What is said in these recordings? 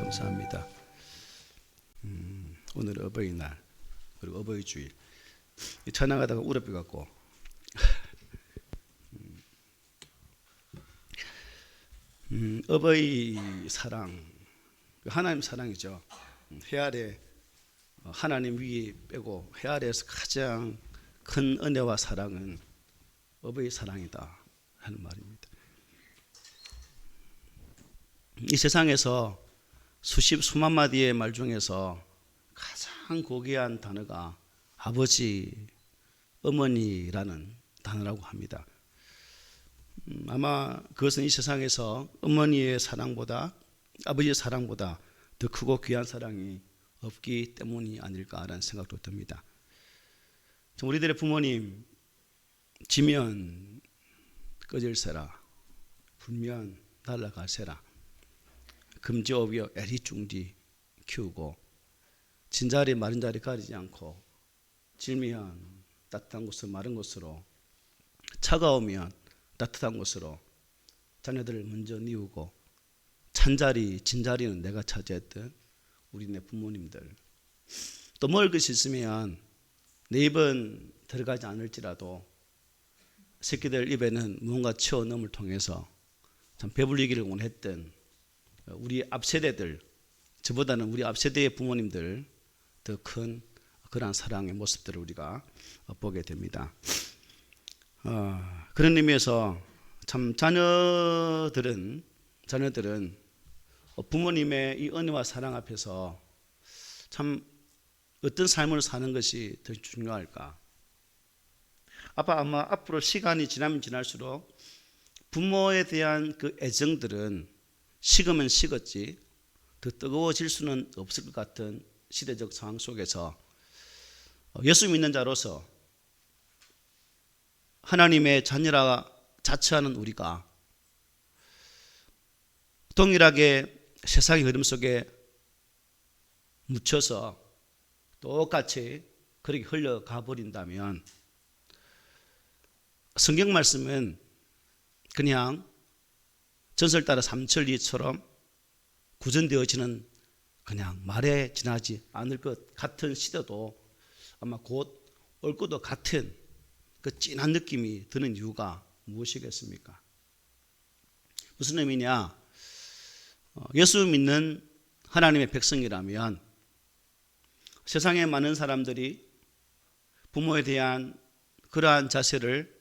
감사합니다. 오늘 어버이날 그리고 어버이주일 찬양하다가 우렵해 갖고 어버이 사랑, 하나님 사랑이죠. 해 아래 하나님 위에 빼고 해 아래에서 가장 큰 은혜와 사랑은 어버이 사랑이다 하는 말입니다. 이 세상에서 수만 마디의 말 중에서 가장 고귀한 단어가 아버지, 어머니라는 단어라고 합니다. 아마 그것은 이 세상에서 어머니의 사랑보다 아버지의 사랑보다 더 크고 귀한 사랑이 없기 때문이 아닐까라는 생각도 듭니다. 우리들의 부모님 지면 꺼질세라, 불면 날아가세라, 금지어비어 애리중지 키우고 진자리 마른 자리 가리지 않고 질면 따뜻한 곳으로 마른 곳으로 차가우면 따뜻한 곳으로 자녀들을 먼저 니우고 찬자리 진자리는 내가 차지했던 우리네 부모님들, 또 먹을 것이 있으면 내 입은 들어가지 않을지라도 새끼들 입에는 무언가 채워넣음을 통해서 참 배불리기를 원했던 우리 앞세대들, 저보다는 우리 앞세대의 부모님들 더 큰 그러한 사랑의 모습들을 우리가 보게 됩니다. 그런 의미에서 참 자녀들은 부모님의 이 은혜와 사랑 앞에서 참 어떤 삶을 사는 것이 더 중요할까? 아마 앞으로 시간이 지나면 지날수록 부모에 대한 그 애정들은 식으면 식었지 더 뜨거워질 수는 없을 것 같은 시대적 상황 속에서 예수 믿는 자로서 하나님의 자녀라 자처하는 우리가 동일하게 세상의 흐름 속에 묻혀서 똑같이 그렇게 흘러가 버린다면 성경 말씀은 그냥 전설 따라 삼천리처럼 구전되어지는 그냥 말에 지나지 않을 것 같은 시대도 아마 곧 올 것도 같은 그 진한 느낌이 드는 이유가 무엇이겠습니까? 무슨 의미냐? 예수 믿는 하나님의 백성이라면 세상에 많은 사람들이 부모에 대한 그러한 자세를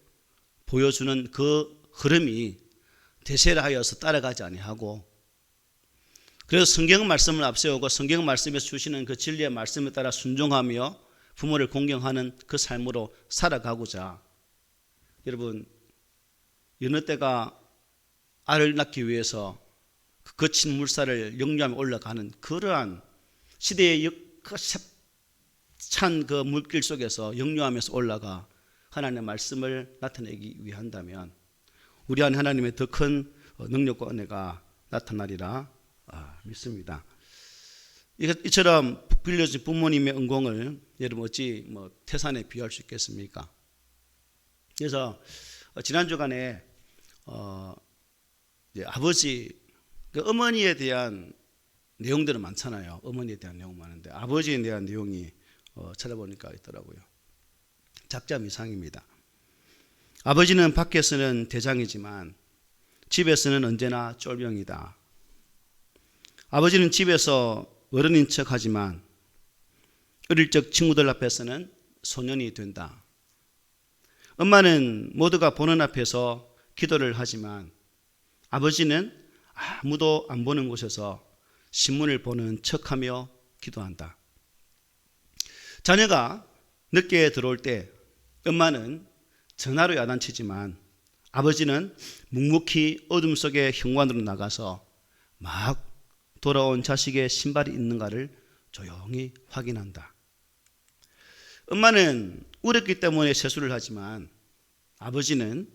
보여주는 그 흐름이 대세를 하여서 따라가지 아니하고, 그래서 성경 말씀을 앞세우고 성경 말씀에서 주시는 그 진리의 말씀에 따라 순종하며 부모를 공경하는 그 삶으로 살아가고자, 여러분 여느 때가 알을 낳기 위해서 그 거친 물살을 영유하며 올라가는 그러한 시대의 찬 그 물길 속에서 영유하면서 올라가 하나님의 말씀을 나타내기 위한다면 우리 안에 하나님의 더 큰 능력과 은혜가 나타나리라 믿습니다. 이처럼 빌려준 부모님의 은공을 여러분 어찌 태산에 비유할 수 있겠습니까? 그래서 지난 주간에 아버지, 어머니에 대한 내용들은 많잖아요. 어머니에 대한 내용 많은데 아버지에 대한 내용이 찾아보니까 있더라고요. 작자미상입니다. 아버지는 밖에서는 대장이지만 집에서는 언제나 쫄병이다. 아버지는 집에서 어른인 척하지만 어릴 적 친구들 앞에서는 소년이 된다. 엄마는 모두가 보는 앞에서 기도를 하지만 아버지는 아무도 안 보는 곳에서 신문을 보는 척하며 기도한다. 자녀가 늦게 들어올 때 엄마는 전화로 야단치지만 아버지는 묵묵히 어둠 속의 현관으로 나가서 막 돌아온 자식의 신발이 있는가를 조용히 확인한다. 엄마는 울었기 때문에 세수를 하지만 아버지는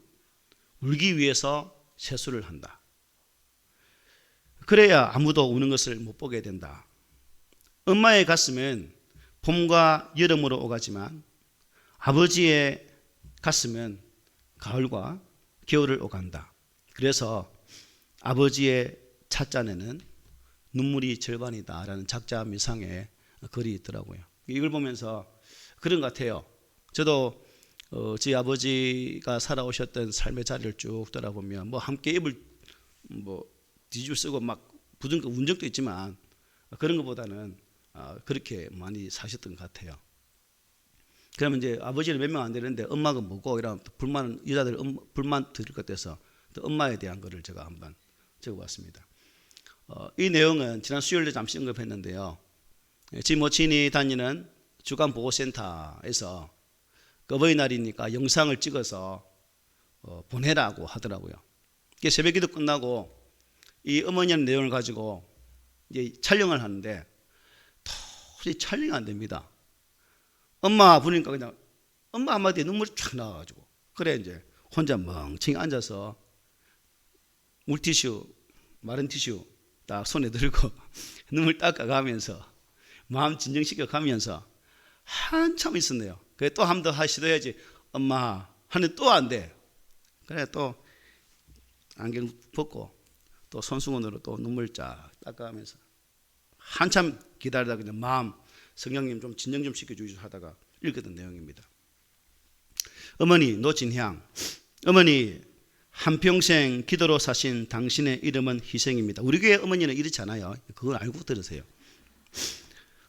울기 위해서 세수를 한다. 그래야 아무도 우는 것을 못 보게 된다. 엄마의 가슴은 봄과 여름으로 오가지만 아버지의 가슴은 가을과 겨울을 오간다. 그래서 아버지의 찻잔에는 눈물이 절반이다라는 작자 미상의 글이 있더라고요. 이걸 보면서 그런 것 같아요. 저도 저희 아버지가 살아오셨던 삶의 자리를 쭉 돌아보면 뭐 함께 입을 뭐 뒤집어 쓰고 막 부정 운 적도 있지만 그런 것보다는 그렇게 많이 사셨던 것 같아요. 그러면 이제 아버지는 몇 명 안 되는데 엄마가 뭐고 이런 불만 여자들 불만 들을 것 같아서 또 엄마에 대한 거를 제가 한번 적어봤습니다. 이 내용은 지난 수요일에 잠시 언급했는데요. 제 모친이 다니는 주간 보호센터에서 어버이날이니까 영상을 찍어서 보내라고 하더라고요. 새벽기도 끝나고 이 어머니의 내용을 가지고 이제 촬영을 하는데 도저히 촬영이 안 됩니다. 엄마 부르니까 그냥 엄마 한마디에 눈물이 쫙 나와가지고 그래 이제 혼자 멍청히 앉아서 물티슈 마른 티슈 딱 손에 들고 눈물 닦아가면서 마음 진정시켜 가면서 한참 있었네요. 그래 또 한 번 더 시도해야지 엄마 하는데 또 안 돼. 그래 또 안경 벗고 또 손수건으로 또 눈물 쫙 닦아가면서 한참 기다리다 그냥 마음 성령님 좀 진정 좀 시켜주시죠 하다가 읽었던 내용입니다. 어머니 노진향, 어머니 한평생 기도로 사신 당신의 이름은 희생입니다. 우리 교회 어머니는 이렇지 않아요. 그걸 알고 들으세요.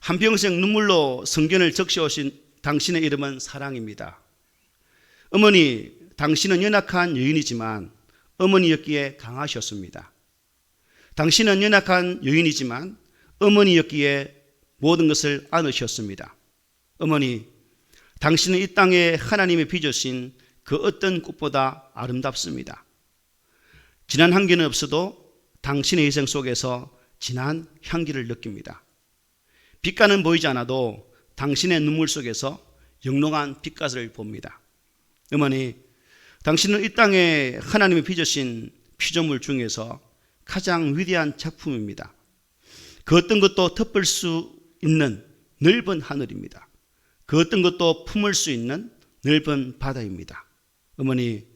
한평생 눈물로 성경을 적셔오신 당신의 이름은 사랑입니다. 어머니 당신은 연약한 여인이지만 어머니였기에 강하셨습니다. 당신은 연약한 여인이지만 어머니였기에 모든 것을 안으셨습니다. 어머니, 당신은 이 땅에 하나님이 빚으신 그 어떤 꽃보다 아름답습니다. 진한 향기는 없어도 당신의 희생 속에서 진한 향기를 느낍니다. 빛가는 보이지 않아도 당신의 눈물 속에서 영롱한 빛깔을 봅니다. 어머니, 당신은 이 땅에 하나님이 빚으신 피조물 중에서 가장 위대한 작품입니다. 그 어떤 것도 덮을 수 있는 넓은 하늘입니다. 그 어떤 것도 품을 수 있는 넓은 바다입니다. 어머니,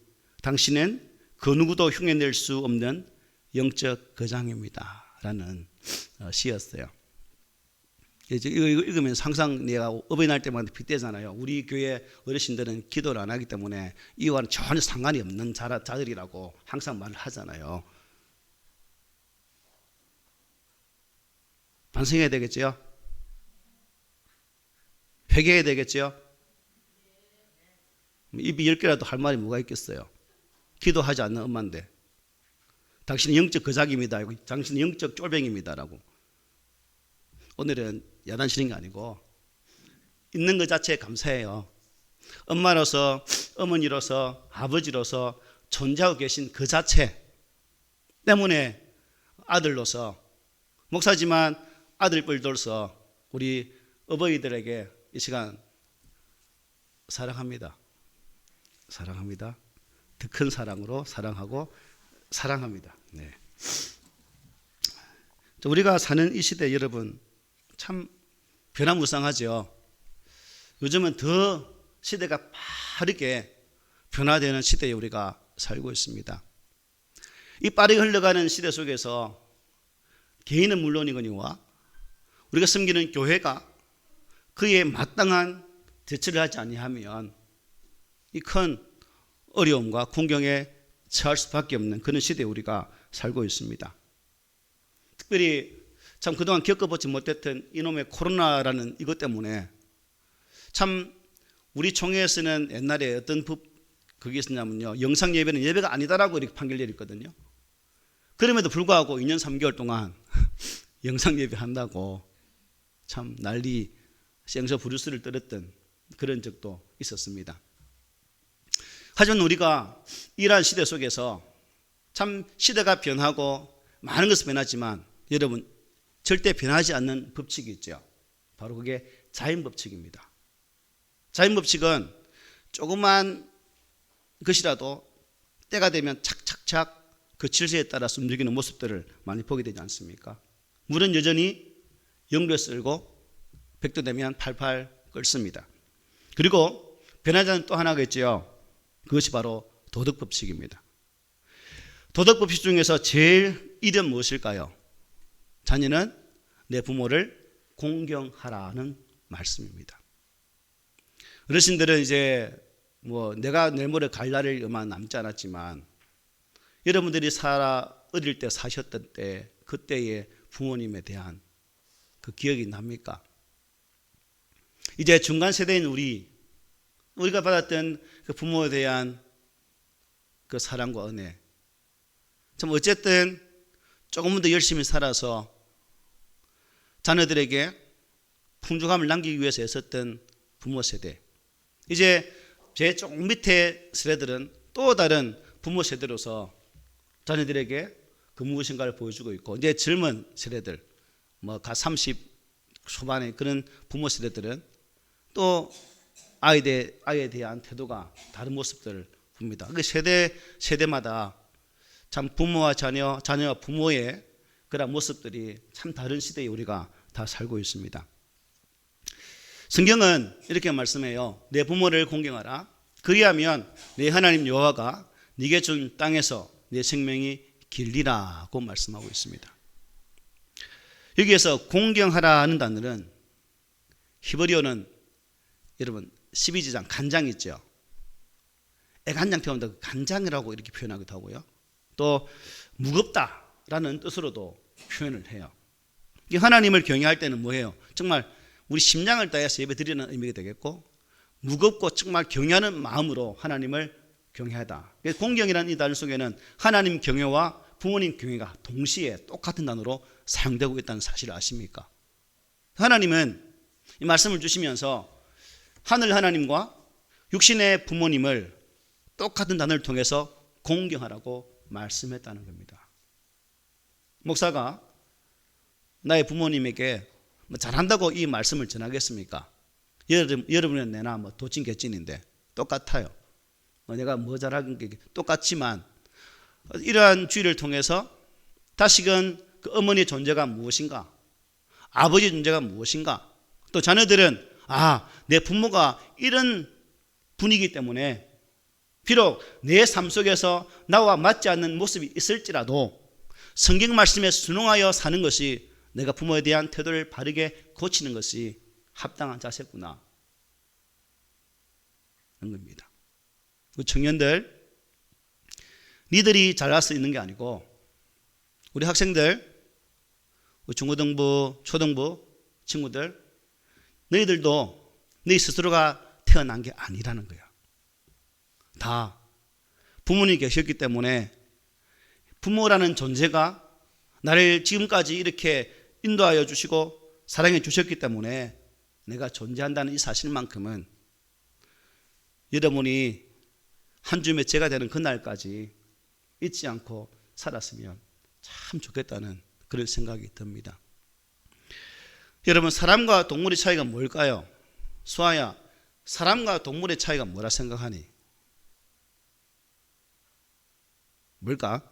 당신은 그 누구도 흉내낼 수 없는 영적 거장입니다. 라는 시였어요. 이거 읽으면서 항상 내가 어버이날 때마다 빗대잖아요. 우리 교회 어르신들은 기도를 안 하기 때문에 이와는 전혀 상관이 없는 자들이라고 항상 말을 하잖아요. 반성해야 되겠죠? 회개해야 되겠죠? 입이 10개라도 할 말이 뭐가 있겠어요? 기도하지 않는 엄마인데 당신은 영적 거작입니다. 당신은 영적 쫄병입니다라고. 오늘은 야단치는 게 아니고 있는 것 자체에 감사해요. 엄마로서 어머니로서 아버지로서 존재하고 계신 그 자체 때문에 아들로서 목사지만 아들뻘로서 우리 어버이들에게 이 시간 사랑합니다. 사랑합니다. 더 큰 사랑으로 사랑하고 사랑합니다. 네. 우리가 사는 이 시대 여러분 참 변화무쌍하죠. 요즘은 더 시대가 빠르게 변화되는 시대에 우리가 살고 있습니다. 이 빠르게 흘러가는 시대 속에서 개인은 물론이거니와 우리가 섬기는 교회가 그에 마땅한 대처를 하지 아니하면 이 큰 어려움과 궁경에 처할 수밖에 없는 그런 시대에 우리가 살고 있습니다. 특별히 참 그동안 겪어보지 못했던 이놈의 코로나라는 이것 때문에 참 우리 총회에서는 옛날에 어떤 법 그게 있었냐면요, 영상 예배는 예배가 아니다라고 이렇게 판결 내렸거든요. 그럼에도 불구하고 2년 3개월 동안 영상 예배 한다고 참 난리 생서 부르스를 떨었던 그런 적도 있었습니다. 하지만 우리가 이러한 시대 속에서 참 시대가 변하고 많은 것이 변하지만 여러분 절대 변하지 않는 법칙이 있죠. 바로 그게 자연법칙입니다. 자연법칙은 조그만 것이라도 때가 되면 착착착 그 질서에 따라서 움직이는 모습들을 많이 보게 되지 않습니까? 물은 여전히 영도에 쓸고 백도 되면 팔팔 끓습니다. 그리고 변하지 않는 또 하나가 있죠. 그것이 바로 도덕법칙입니다. 도덕법칙 중에서 제일 이름 무엇일까요? 자녀는 내 부모를 공경하라는 말씀입니다. 어르신들은 이제 내가 내일 모레 갈 날이 얼마 남지 않았지만 여러분들이 어릴 때 사셨던 때 그때의 부모님에 대한 그 기억이 납니까? 이제 중간 세대인 우리가 받았던 그 부모에 대한 그 사랑과 은혜, 참 어쨌든 조금만 더 열심히 살아서 자녀들에게 풍족함을 남기기 위해서 애썼던 부모 세대, 이제 제 조금 밑에 세대들은 또 다른 부모 세대로서 자녀들에게 그 무엇인가를 보여주고 있고, 이제 젊은 세대들, 가 30 초반의 그런 부모 세대들은 또 아이에 대한 태도가 다른 모습들을 봅니다. 그 세대마다 참 부모와 자녀와 부모의 그런 모습들이 참 다른 시대에 우리가 다 살고 있습니다. 성경은 이렇게 말씀해요. 내 부모를 공경하라. 그리하면 내 하나님 여호와가 네게 준 땅에서 내 생명이 길리라고 말씀하고 있습니다. 여기에서 공경하라 하는 단어는 히브리어는 여러분 12지장 간장 있죠. 애간장 태운다 간장이라고 이렇게 표현하기도 하고요. 또 무겁다라는 뜻으로도 표현을 해요. 하나님을 경외할 때는 뭐예요? 정말 우리 심장을 다해서 예배드리는 의미가 되겠고, 무겁고 정말 경외하는 마음으로 하나님을 경외하다. 공경이라는 이 단어 속에는 하나님 경외와 부모님 경외가 동시에 똑같은 단어로 사용되고 있다는 사실을 아십니까? 하나님은 이 말씀을 주시면서 하늘 하나님과 육신의 부모님을 똑같은 단어를 통해서 공경하라고 말씀했다는 겁니다. 목사가 나의 부모님에게 잘한다고 이 말씀을 전하겠습니까? 여러분은 내나 도찐개찐인데 똑같아요. 내가 잘하는 게 똑같지만 이러한 주의를 통해서 다시금 그 어머니의 존재가 무엇인가, 아버지의 존재가 무엇인가, 또 자녀들은 내 부모가 이런 분이기 때문에 비록 내 삶 속에서 나와 맞지 않는 모습이 있을지라도 성경 말씀에 순응하여 사는 것이 내가 부모에 대한 태도를 바르게 고치는 것이 합당한 자세구나 하는 겁니다. 청년들, 니들이 잘할 수 있는 게 아니고 우리 학생들, 우리 중고등부, 초등부 친구들, 너희들도 너희 스스로가 태어난 게 아니라는 거야. 다 부모님이 계셨기 때문에 부모라는 존재가 나를 지금까지 이렇게 인도하여 주시고 사랑해 주셨기 때문에 내가 존재한다는 이 사실만큼은 여러분이 한 줌의 제가 되는 그날까지 잊지 않고 살았으면 참 좋겠다는 그런 생각이 듭니다. 여러분, 사람과 동물의 차이가 뭘까요? 수아야, 사람과 동물의 차이가 뭐라 생각하니? 뭘까?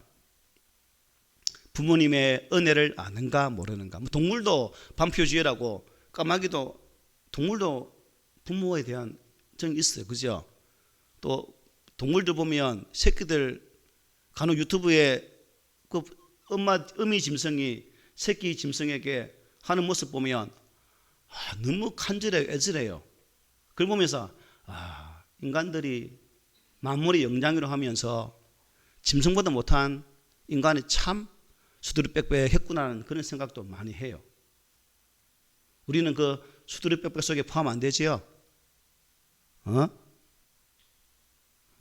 부모님의 은혜를 아는가 모르는가? 동물도 반표주의라고, 까마귀도, 동물도 부모에 대한 정이 있어요. 그죠? 또 동물들 보면 새끼들 간혹 유튜브에 그 어미 짐승이 새끼 짐승에게 하는 모습 보면 너무 간절해요. 애절해요. 그걸 보면서 인간들이 만물의 영장이로 하면서 짐승보다 못한 인간이 참 수두룩빽빽했구나는 그런 생각도 많이 해요. 우리는 그 수두룩빽빽 속에 포함 안 되지요?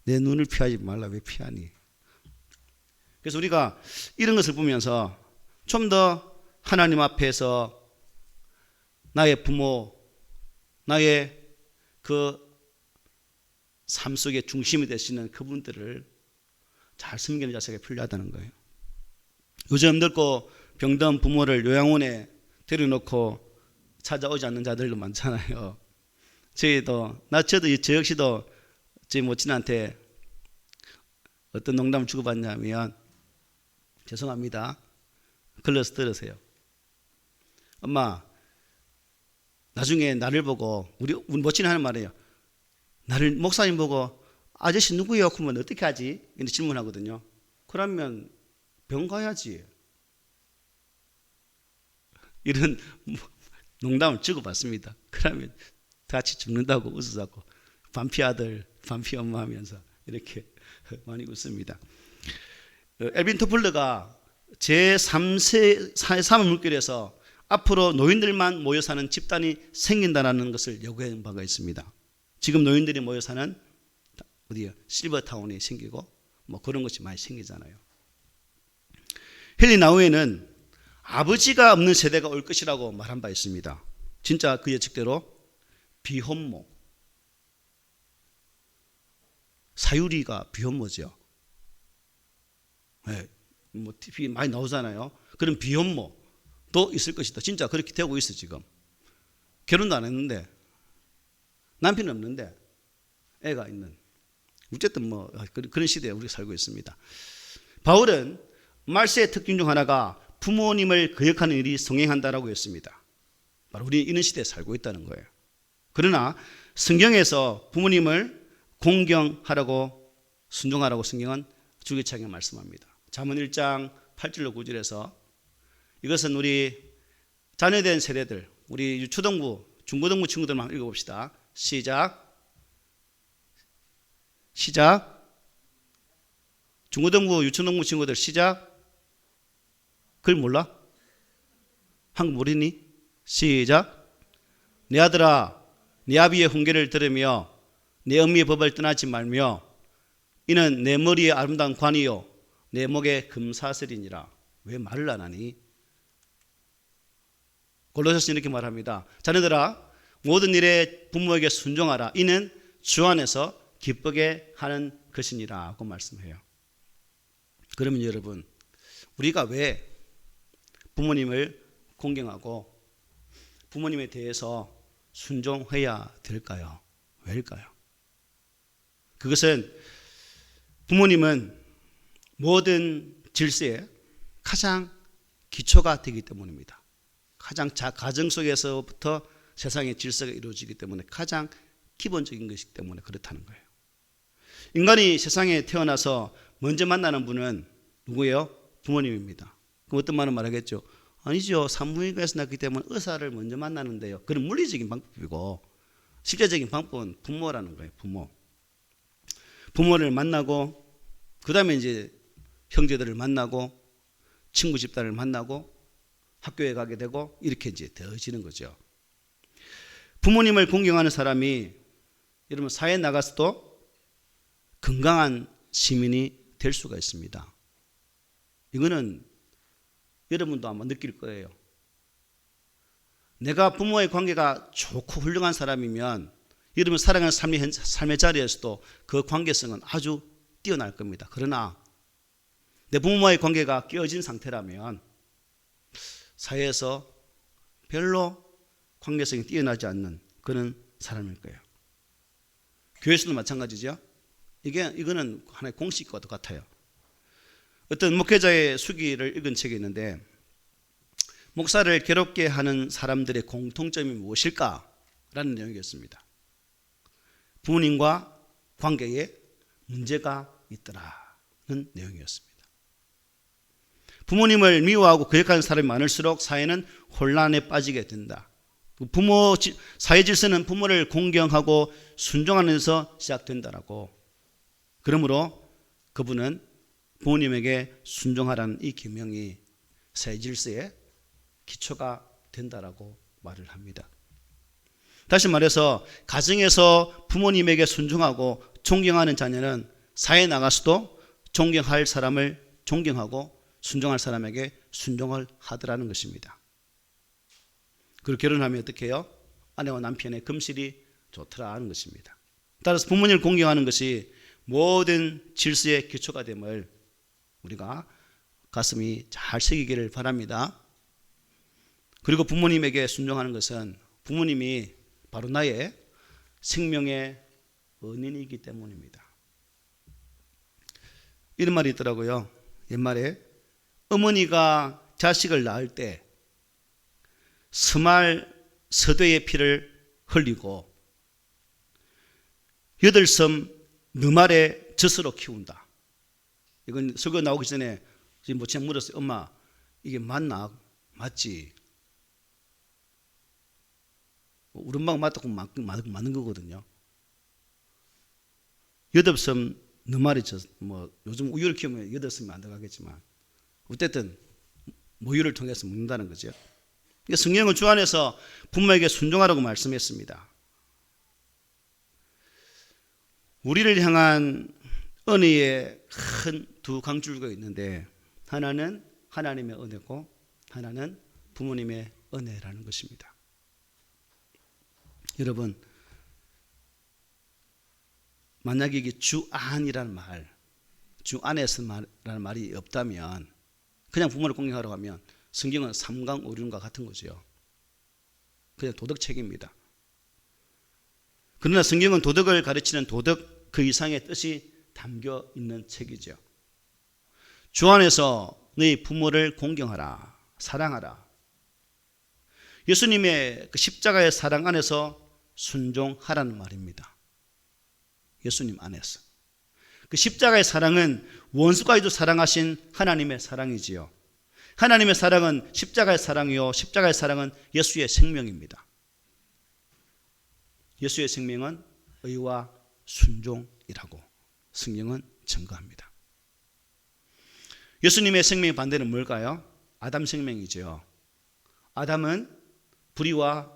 내 눈을 피하지 말라. 왜 피하니? 그래서 우리가 이런 것을 보면서 좀 더 하나님 앞에서 나의 부모, 나의 그 삶 속의 중심이 되시는 그분들을 잘 섬기는 자세가 필요하다는 거예요. 요즘 늙고 병든 부모를 요양원에 데려놓고 찾아오지 않는 자들도 많잖아요. 저도 저 역시도 저희 모친한테 어떤 농담을 주고받냐면, 죄송합니다, 글러서 들으세요. 엄마, 나중에 나를 보고 우리 모친이 하는 말이에요. 나를 목사님 보고 아저씨 누구예요? 그러면 어떻게 하지? 이렇게 질문하거든요. 그러면 병 가야지. 이런 농담을 주고받습니다. 그러면 같이 죽는다고 웃으자고 반피 아들, 반피 엄마 하면서 이렇게 많이 웃습니다. 엘빈 토플러가 제3세 사회 물결에서 앞으로 노인들만 모여 사는 집단이 생긴다는 것을 요구한 바가 있습니다. 지금 노인들이 모여 사는 어디요? 실버타운이 생기고 뭐 그런 것이 많이 생기잖아요. 헨리 나우에는 아버지가 없는 세대가 올 것이라고 말한 바 있습니다. 진짜 그 예측대로 비혼모, 사유리가 비혼모죠. 네, 뭐 TV 많이 나오잖아요. 그런 비혼모도 있을 것이다. 진짜 그렇게 되고 있어 지금. 결혼도 안 했는데 남편은 없는데 애가 있는. 어쨌든 뭐 그런 시대에 우리가 살고 있습니다. 바울은 말세의 특징 중 하나가 부모님을 거역하는 일이 성행한다라고 했습니다. 바로 우리 이런 시대에 살고 있다는 거예요. 그러나 성경에서 부모님을 공경하라고 순종하라고 성경은 주기차게 말씀합니다. 잠언 1장 8절로 9절에서 이것은 우리 자녀된 세대들, 우리 초등부, 중고등부 친구들만 읽어봅시다. 시작. 중고등부, 유초등부 친구들 시작. 글 몰라? 한국 모르니? 시작. 내 아들아, 네 아비의 훈계를 들으며 내 어미의 법을 떠나지 말며 이는 내 머리에 아름다운 관이요 내 목에 금사슬이니라. 왜 말을 안 하니? 골로새서 이렇게 말합니다. 자녀들아, 모든 일에 부모에게 순종하라. 이는 주 안에서 기쁘게 하는 것이니라 하고 말씀해요. 그러면 여러분, 우리가 왜 부모님을 공경하고 부모님에 대해서 순종해야 될까요? 왜일까요? 그것은 부모님은 모든 질서의 가장 기초가 되기 때문입니다. 가장 가정 속에서부터 세상의 질서가 이루어지기 때문에 가장 기본적인 것이기 때문에 그렇다는 거예요. 인간이 세상에 태어나서 먼저 만나는 분은 누구예요? 부모님입니다. 그럼 어떤 말은 말하겠죠? 아니죠. 산부인과에서 낳기 때문에 의사를 먼저 만나는데요. 그런 물리적인 방법이고 실제적인 방법은 부모라는 거예요. 부모를 만나고 그 다음에 이제 형제들을 만나고 친구 집단을 만나고 학교에 가게 되고 이렇게 이제 되어지는 거죠. 부모님을 공경하는 사람이 여러분 사회에 나가서도 건강한 시민이 될 수가 있습니다. 이거는 여러분도 아마 느낄 거예요. 내가 부모의 관계가 좋고 훌륭한 사람이면 여러분 살아가는 삶의 자리에서도 그 관계성은 아주 뛰어날 겁니다. 그러나 내 부모와의 관계가 깨어진 상태라면 사회에서 별로 관계성이 뛰어나지 않는 그런 사람일 거예요. 교회에서도 마찬가지죠. 이거는 하나의 공식과 똑같아요. 어떤 목회자의 수기를 읽은 책이 있는데 목사를 괴롭게 하는 사람들의 공통점이 무엇일까라는 내용이었습니다. 부모님과 관계에 문제가 있더라는 내용이었습니다. 부모님을 미워하고 거역하는 사람이 많을수록 사회는 혼란에 빠지게 된다. 사회 질서는 부모를 공경하고 순종하는 데서 시작된다라고. 그러므로 그분은 부모님에게 순종하라는 이 계명이 사회 질서의 기초가 된다라고 말을 합니다. 다시 말해서 가정에서 부모님에게 순종하고 존경하는 자녀는 사회에 나가서도 존경할 사람을 존경하고 순종할 사람에게 순종을 하더라는 것입니다. 그리고 결혼하면 어떻게 해요? 아내와 남편의 금실이 좋더라 하는 것입니다. 따라서 부모님을 공경하는 것이 모든 질서의 기초가 됨을 우리가 가슴이 잘 새기기를 바랍니다. 그리고 부모님에게 순종하는 것은 부모님이 바로 나의 생명의 은인이기 때문입니다. 이런 말이 있더라고요. 옛말에 어머니가 자식을 낳을 때 서대의 피를 흘리고 8섬 너말의 젖으로 키운다. 이건 설교 나오기 전에 지금 모친이 물었어요. 엄마 이게 맞나? 맞지? 우름방 맞고 맞는 거거든요. 8섬 너말이 요즘 우유를 키우면 8섬이 안 들어가겠지만 어쨌든 모유를 통해서 먹는다는 거죠. 그러니까 성경은 주 안에서 부모에게 순종하라고 말씀했습니다. 우리를 향한 은혜의 큰 두 강줄기가 있는데 하나는 하나님의 은혜고 하나는 부모님의 은혜라는 것입니다. 여러분, 만약에 이게 주 안이라는 말, 주 안에서라는 말이 없다면 그냥 부모를 공경하라고 하면 성경은 삼강오륜과 같은 거죠. 그냥 도덕책입니다. 그러나 성경은 도덕을 가르치는 도덕 그 이상의 뜻이 담겨 있는 책이죠. 주 안에서 너희 부모를 공경하라, 사랑하라. 예수님의 그 십자가의 사랑 안에서 순종하라는 말입니다. 예수님 안에서. 그 십자가의 사랑은 원수까지도 사랑하신 하나님의 사랑이지요. 하나님의 사랑은 십자가의 사랑이요, 십자가의 사랑은 예수의 생명입니다. 예수의 생명은 의와 순종이라고 성경은 증거합니다. 예수님의 생명의 반대는 뭘까요? 아담 생명이죠. 아담은 불의와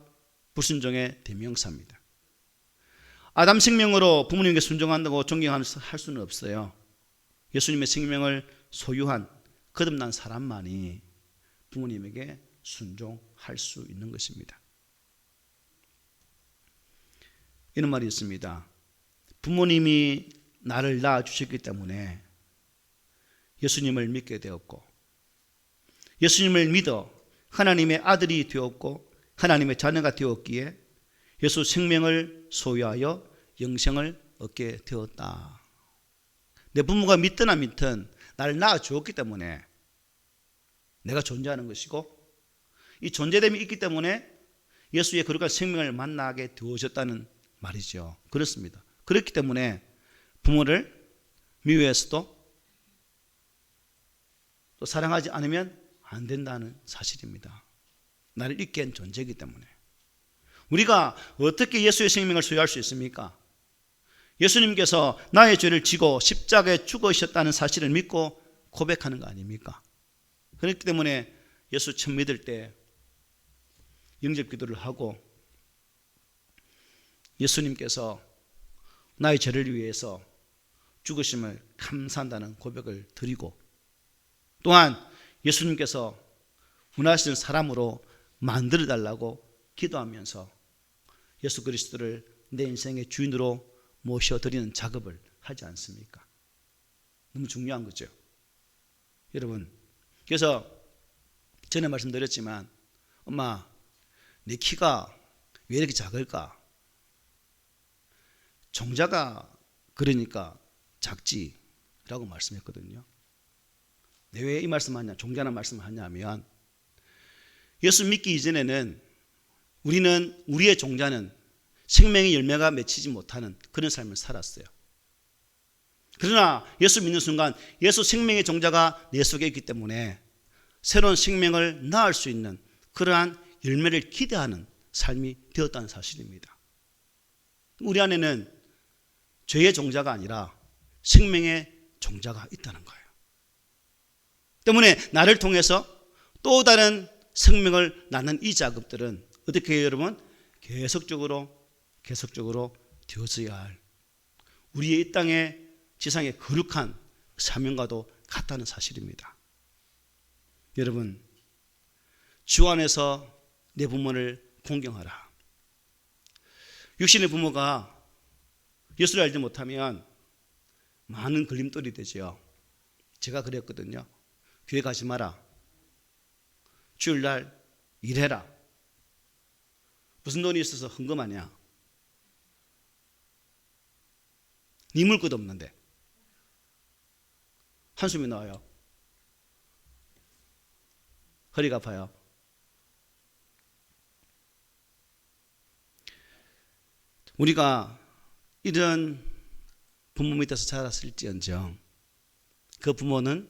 불순종의 대명사입니다. 아담 생명으로 부모님께 순종한다고 존경할 수는 없어요. 예수님의 생명을 소유한 거듭난 사람만이 부모님에게 순종할 수 있는 것입니다. 이런 말이 있습니다. 부모님이 나를 낳아주셨기 때문에 예수님을 믿게 되었고, 예수님을 믿어 하나님의 아들이 되었고 하나님의 자녀가 되었기에 예수 생명을 소유하여 영생을 얻게 되었다. 내 부모가 믿든 안 믿든 나를 낳아주었기 때문에 내가 존재하는 것이고, 이 존재됨이 있기 때문에 예수의 거룩한 생명을 만나게 되어졌다는 말이죠. 그렇습니다. 그렇기 때문에 부모를 미워해서도 또 사랑하지 않으면 안 된다는 사실입니다. 나를 잊게 한 존재이기 때문에. 우리가 어떻게 예수의 생명을 소유할 수 있습니까? 예수님께서 나의 죄를 지고 십자가에 죽으셨다는 사실을 믿고 고백하는 거 아닙니까? 그렇기 때문에 예수 처음 믿을 때 영접 기도를 하고 예수님께서 나의 죄를 위해서 죽으심을 감사한다는 고백을 드리고, 또한 예수님께서 원하시는 사람으로 만들어달라고 기도하면서 예수 그리스도를 내 인생의 주인으로 모셔드리는 작업을 하지 않습니까? 너무 중요한 거죠. 여러분, 그래서 전에 말씀드렸지만 엄마, 내 키가 왜 이렇게 작을까? 종자가 그러니까 작지라고 말씀했거든요. 왜 이 말씀하냐, 종자는 말씀을 하냐면, 예수 믿기 이전에는 우리의 종자는 생명의 열매가 맺히지 못하는 그런 삶을 살았어요. 그러나 예수 믿는 순간 예수 생명의 종자가 내 속에 있기 때문에 새로운 생명을 낳을 수 있는 그러한 열매를 기대하는 삶이 되었다는 사실입니다. 우리 안에는 죄의 종자가 아니라 생명의 종자가 있다는 거예요. 때문에 나를 통해서 또 다른 생명을 낳는 이 작업들은 어떻게 해요, 여러분? 계속적으로 되어져야 할 우리의 이 땅의 지상의 거룩한 사명과도 같다는 사실입니다. 여러분, 주 안에서 내 부모를 공경하라. 육신의 부모가 예수를 알지 못하면 많은 걸림돌이 되죠. 제가 그랬거든요. 교회 가지 마라. 주일날 일해라. 무슨 돈이 있어서 헌금하냐? 니 물 것 없는데. 한숨이 나와요. 허리가 아파요. 우리가 이런 부모 밑에서 자랐을지언정 그 부모는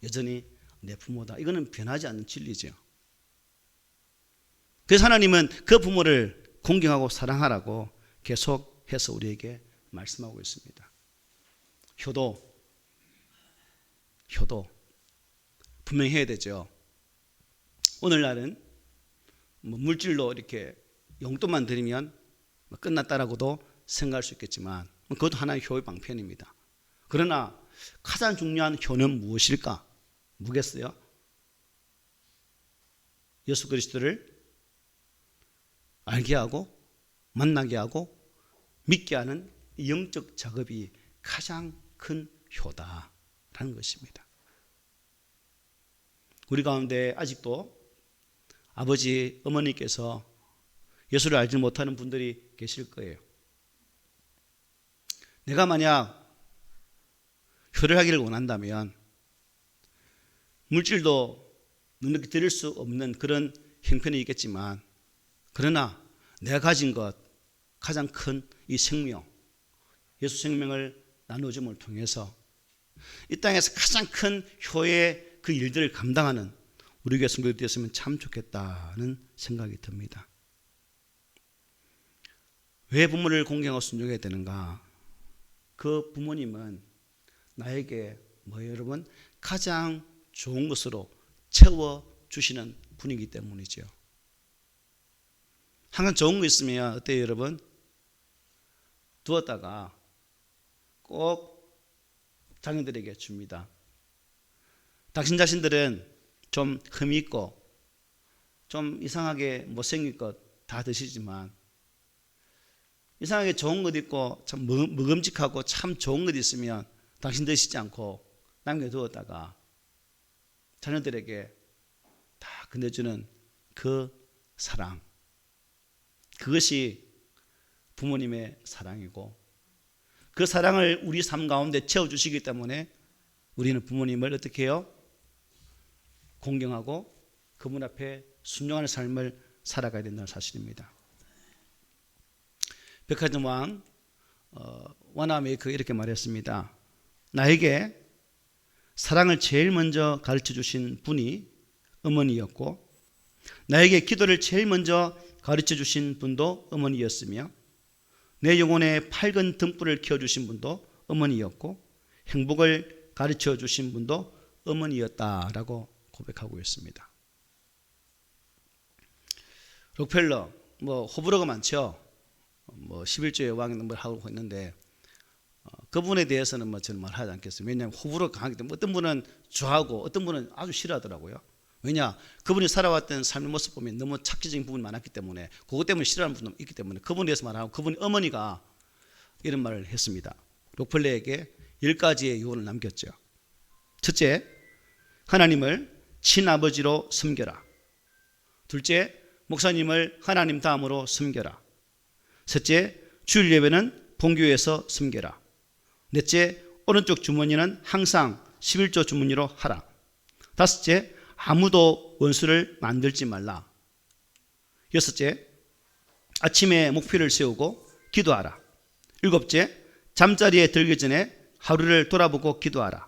여전히 내 부모다. 이거는 변하지 않는 진리죠. 그래서 하나님은 그 부모를 공경하고 사랑하라고 계속해서 우리에게 말씀하고 있습니다. 효도 분명히 해야 되죠. 오늘날은 물질로 이렇게 용돈만 드리면 끝났다라고도 생각할 수 있겠지만 그것도 하나의 효의 방편입니다. 그러나 가장 중요한 효는 무엇일까? 뭐겠어요? 예수 그리스도를 알게 하고 만나게 하고 믿게 하는 영적 작업이 가장 큰 효다라는 것입니다. 우리 가운데 아직도 아버지, 어머니께서 예수를 알지 못하는 분들이 계실 거예요. 내가 만약 효를 하기를 원한다면 물질도 넉넉히 드릴 수 없는 그런 형편이 있겠지만, 그러나 내가 가진 것 가장 큰 이 생명, 예수 생명을 나누어줌을 통해서 이 땅에서 가장 큰 효의 그 일들을 감당하는 우리 교회 성도들이 되었으면 참 좋겠다는 생각이 듭니다. 왜 부모를 공경하고 순종해야 되는가? 그 부모님은 나에게 여러분 가장 좋은 것으로 채워주시는 분이기 때문이죠. 항상 좋은 거 있으면 어때요 여러분? 두었다가 꼭 자녀들에게 줍니다. 당신 자신들은 좀 흠이 있고 좀 이상하게 못생긴 것 다 드시지만 이상하게 좋은 것 있고 참 먹음직하고 참 좋은 것 있으면 당신 드시지 않고 남겨두었다가 자녀들에게 다 건네주는 그 사랑, 그것이 부모님의 사랑이고 그 사랑을 우리 삶 가운데 채워주시기 때문에 우리는 부모님을 어떻게 해요? 공경하고 그분 앞에 순종하는 삶을 살아가야 된다는 사실입니다. 백화점 왕 와나메이커가 이렇게 말했습니다. 나에게 사랑을 제일 먼저 가르쳐 주신 분이 어머니였고 나에게 기도를 제일 먼저 가르쳐 주신 분도 어머니였으며 내 영혼의 밝은 등불을 켜주신 분도 어머니였고 행복을 가르쳐 주신 분도 어머니였다라고 고백하고 있습니다. 록펠러 호불호가 많죠. 11조의 왕이 하고 있는데 그분에 대해서는 저는 말하지 않겠습니다. 왜냐하면 호불호가 강하기 때문에 어떤 분은 좋아하고 어떤 분은 아주 싫어하더라고요. 왜냐? 그분이 살아왔던 삶의 모습 보면 너무 착취적인 부분이 많았기 때문에 그것 때문에 싫어하는 분도 있기 때문에 그분에 대해서 말하고 그분의 어머니가 이런 말을 했습니다. 록펠러에게 10가지의 요원을 남겼죠. 첫째, 하나님을 친아버지로 섬겨라. 둘째, 목사님을 하나님 다음으로 섬겨라. 셋째, 주일 예배는 본교회에서 섬겨라. 넷째, 오른쪽 주머니는 항상 11조 주머니로 하라. 다섯째, 아무도 원수를 만들지 말라. 여섯째, 아침에 목표를 세우고 기도하라. 일곱째, 잠자리에 들기 전에 하루를 돌아보고 기도하라.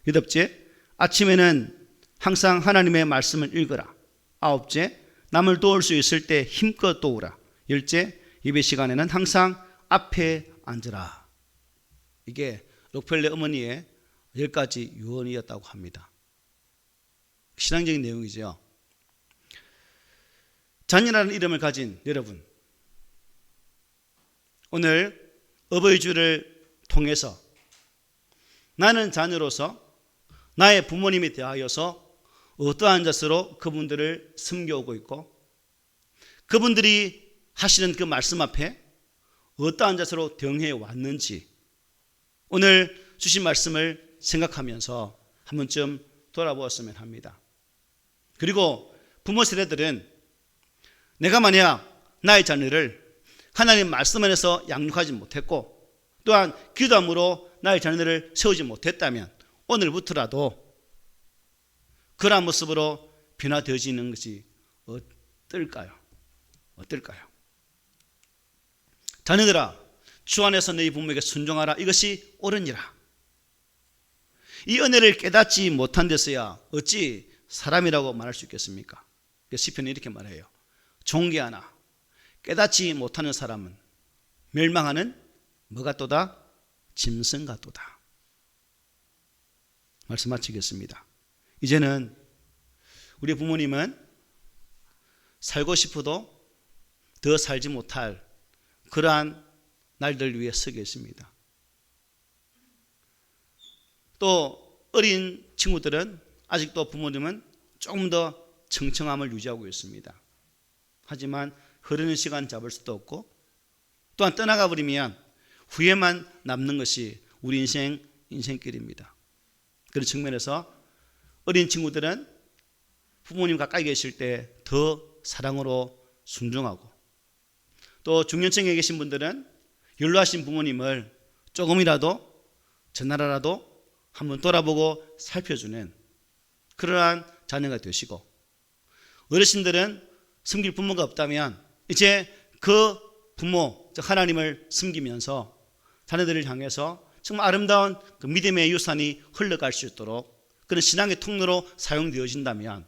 여덟째, 아침에는 항상 하나님의 말씀을 읽어라. 아홉째, 남을 도울 수 있을 때 힘껏 도우라. 열째, 예배 시간에는 항상 앞에 앉으라. 이게 록펠러 어머니의 10가지 유언이었다고 합니다. 신앙적인 내용이죠. 자녀라는 이름을 가진 여러분, 오늘 어버이 주를 통해서 나는 자녀로서 나의 부모님에 대하여서 어떠한 자세로 그분들을 섬겨오고 있고 그분들이 하시는 그 말씀 앞에 어떠한 자세로 대응해 왔는지 오늘 주신 말씀을 생각하면서 한 번쯤 돌아보았으면 합니다. 그리고 부모 세대들은 내가 만약 나의 자녀를 하나님 말씀 안에서 양육하지 못했고 또한 기도함으로 나의 자녀를 세우지 못했다면 오늘부터라도 그러한 모습으로 변화되어지는 것이 어떨까요? 자녀들아, 주 안에서 너희 부모에게 순종하라. 이것이 옳으니라. 이 은혜를 깨닫지 못한 데서야 어찌 사람이라고 말할 수 있겠습니까? 시편이 이렇게 말해요. 존귀하나 깨닫지 못하는 사람은 멸망하는 뭐가 또다? 짐승 같도다. 말씀 마치겠습니다. 이제는 우리 부모님은 살고 싶어도 더 살지 못할 그러한 날들 위해 서 계십니다. 또 어린 친구들은 아직도 부모님은 조금 더 청청함을 유지하고 있습니다. 하지만 흐르는 시간 잡을 수도 없고 또한 떠나가 버리면 후회만 남는 것이 우리 인생길입니다. 그런 측면에서 어린 친구들은 부모님 가까이 계실 때 더 사랑으로 순종하고 또 중년층에 계신 분들은 연로하신 부모님을 조금이라도 전날이라도 한번 돌아보고 살펴주는 그러한 자녀가 되시고 어르신들은 섬길 부모가 없다면 이제 그 부모, 즉 하나님을 섬기면서 자녀들을 향해서 정말 아름다운 그 믿음의 유산이 흘러갈 수 있도록 그런 신앙의 통로로 사용되어진다면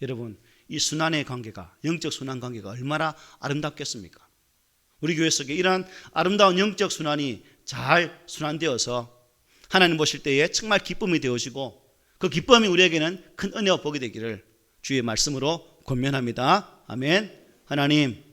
여러분 이 순환의 관계가 영적 순환 관계가 얼마나 아름답겠습니까? 우리 교회 속에 이러한 아름다운 영적 순환이 잘 순환되어서 하나님 보실 때에 정말 기쁨이 되어지고 그 기쁨이 우리에게는 큰 은혜와 복이 되기를 주의 말씀으로 권면합니다. 아멘. 하나님